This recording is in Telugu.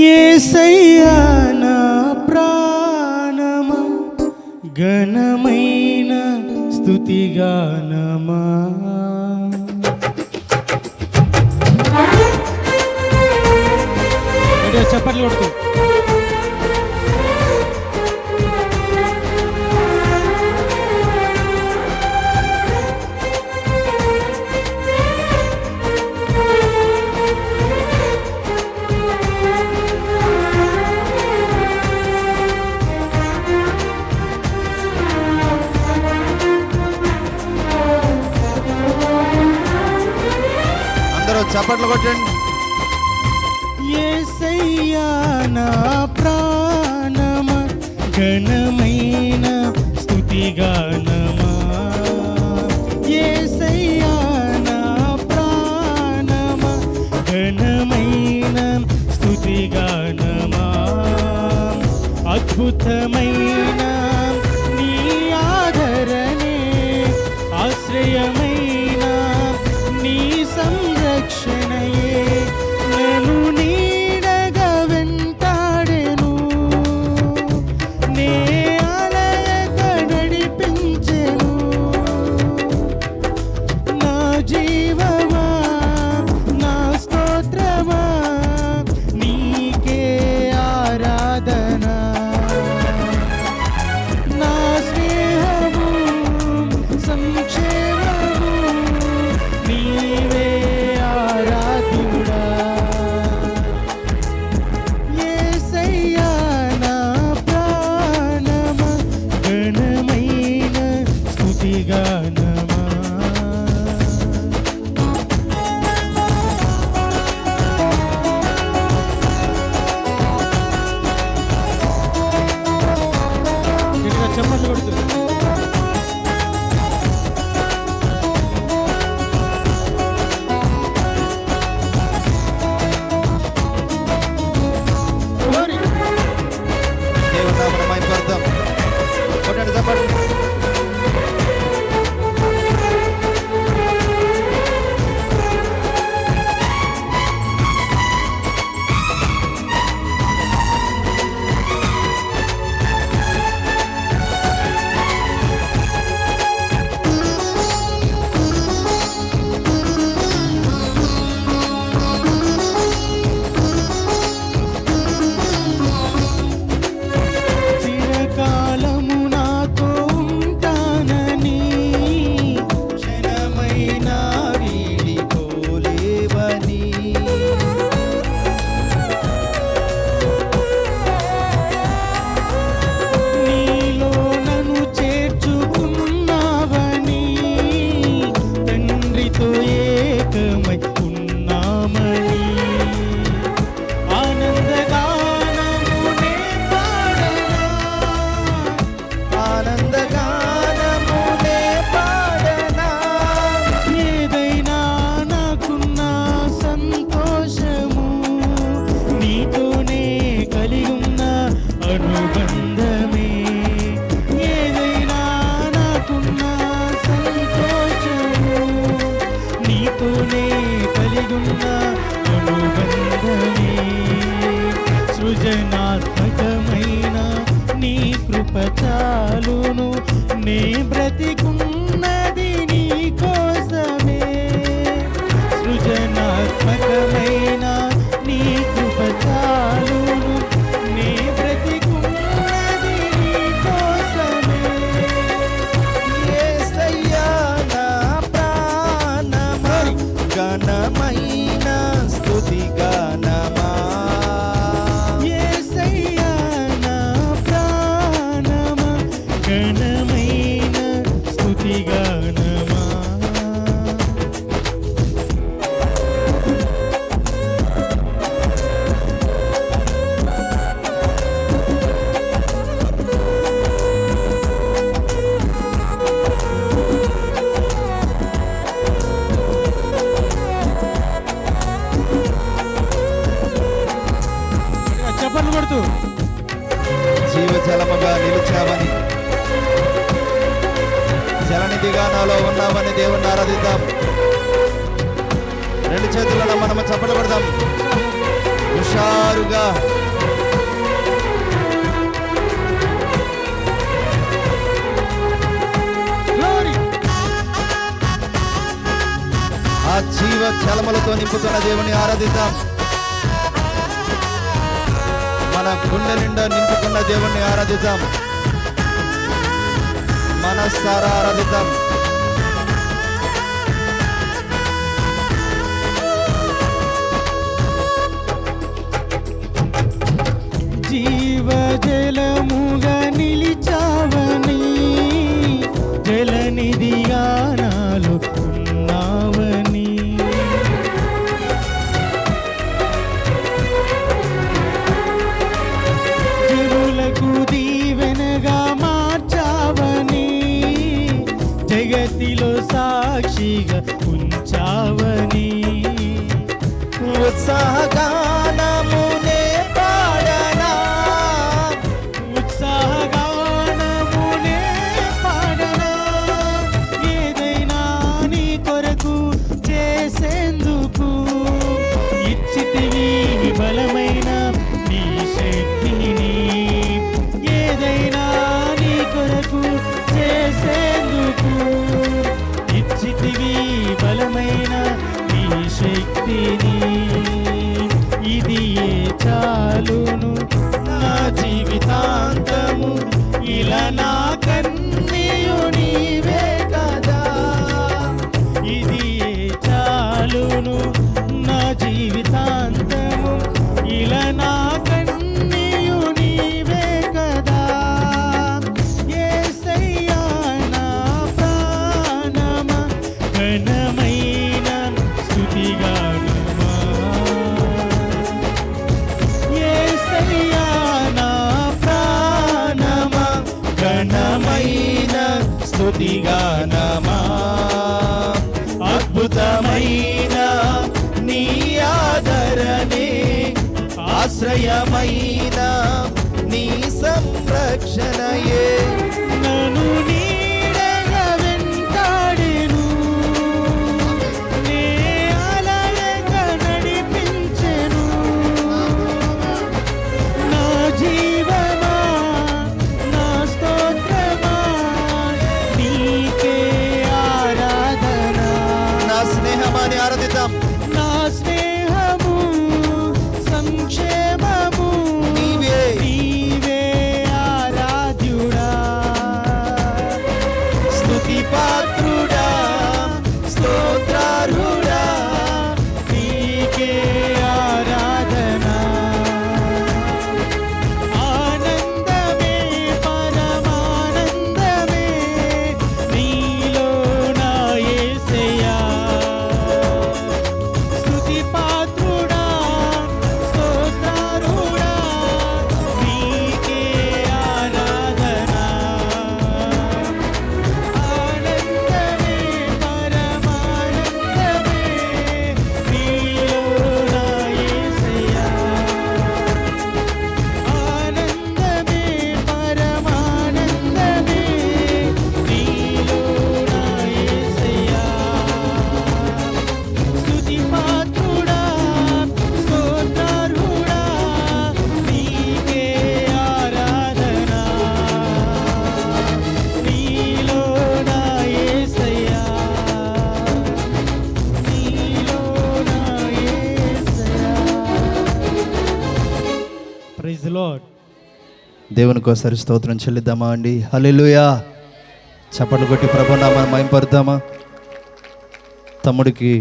యేసయ్యా నా ప్రాణమా ఘనమైన స్తుతిగానమా. చప్పట్లు కొడుతూ చప్పట్లు కొట్టండి. యేసయ్యా నా ప్రాణమా ఘనమైన స్తుతిగానమా. యేసయ్యా నా ప్రాణమా ఘనమైన స్తుతిగానమా. అద్భుతమైన నీ ఆదరణే ఆశ్రయమైన నీ సంరక్షణయే నన్ను నీడగా వెంటాడెను. నే అలయక నడిపించెను. నా జీవమా నా స్తోత్రమా నీకే ఆరాధన. నా స్నేహము సంక్షేమము నీవే ఆరాధుడా. యేసయ్యా నా ప్రాణమా ఘనమైన స్తుతిగానమా. చప్పట్లు కొడుతుంది. చిరకాలము నాతో ఉంటానని క్షణమైనా వీడిపోలేవని నీలో నన్ను చేర్చుకున్నావని తండ్రితో ఏకమై ఉన్నామని ఆనందగానమునే పాడనా. ఆనందగానమునే పాడనా. ఏదైనా నాకున్న సంతోషము నీతోనే కలిగి ఉన్న అనుబంధమే. ఏదైనా నాకున్న సంతోషము నీతోనే కలిగి ఉన్న అనుబంధమే. సృజనాత్మకమైన నీ కృప చాలును. నే బ్రతికున్నది నీ కోసమే. సృజనాత్మకమైన నీ కృప చాలును. నే బ్రతికున్నది నీ కోసమే. యేసయ్యా నా ప్రాణమా ఘనమైన స్తుతిగానమా. యేసయ్యా నా ప్రాణమా ఘనమైన స్తుతిగానమా. చప్పట్లు కొడుతూ జీవజలముగా నిలిచావని, జలనిధిగా నాలో ఉన్నావని దేవుణ్ణి ఆరాధిద్దాం. రెండు చేతులలో మనం చప్పట్లు కొడదాం హుషారుగా. ఆ జీవ చలమలతో నింపుతున్న దేవుని ఆరాధిద్దాం. మన గుండె నిండా నింపుకున్న దేవుణ్ణి ఆరాధిద్దాం. మనసారా ఆరాధిద్దాం. జీవజలముగా నిలిచావని, జలనిధిగా నాలో ఉన్నావని, జనులకు దీవెనగా మార్చావని, జగతిలో సాక్షిగా ఉంచావని, ఉత్సాహగానమునే పాడనా, ఉత్సాహగానమునే పాడనా, ఏదైనా నీ కొరకు చేసేందుకు ఇచ్చితివి బలమైన నీ శక్తిని, ఏదైనా నీ కొరకు చేసేందుకు ఇచ్చితివి బలమైన నీ శక్తిని, ఇది ఏ చాలును నా జీవితాంతము, ఇలా నా కన్నీయు నీవే కదా, ఇది ఏ చాలును నా జీవితాంతము, ఇలా నా కన్నీయు నీవే కదా, యేసయ్యా నా ప్రాణమా, ఘనమైన స్తుతిగానమా, యేసయ్యా నా ప్రాణమా, ఘనమైన స్తుతిగానమా, అద్భుతమైన నీ ఆదరణే, ఆశ్రయమైన నీ సంరక్షణయే, నన్ను నీడగా వెంటాడెను, నే అలలగా నడిపించెను, నా జీవమా నా స్తోత్రమా నీకే ఆరాధన, నా స్నేహమాని ఆరాధిద్దాం. నా స్నేహము సంక్షేమము నీవే. నీవే ఆరాధ్యుడా, స్తుతి పాత్రుడా, స్తోత్రార్హుడా, నీకే ఆరాధన, ఆనందమే పరమానందమే నీలో నా యేసయ్యా, స్తుతి పాత్రుడా స్తోత్రార్హుడా నీకే ఆరాధన, ఆనందమే పరమానందమే నీలో నా యేసయ్యా, ఆనందమే పరమానందమే నీలో నా యేసయ్యా, స్తుతి పాత్రుడా స్తోత్రార్హుడా నీకే ఆరాధన, నీలో నా యేసయ్యా, నీలో నా యేసయ్యా. Praise the lord. దేవునికి ఒకసారి స్తోత్రం చెల్లిద్దామా అండి. హల్లెలూయా. చప్పట్లు కొట్టి ప్రభునామాన్ని మహిమపరుద్దామా. తమ్ముడికి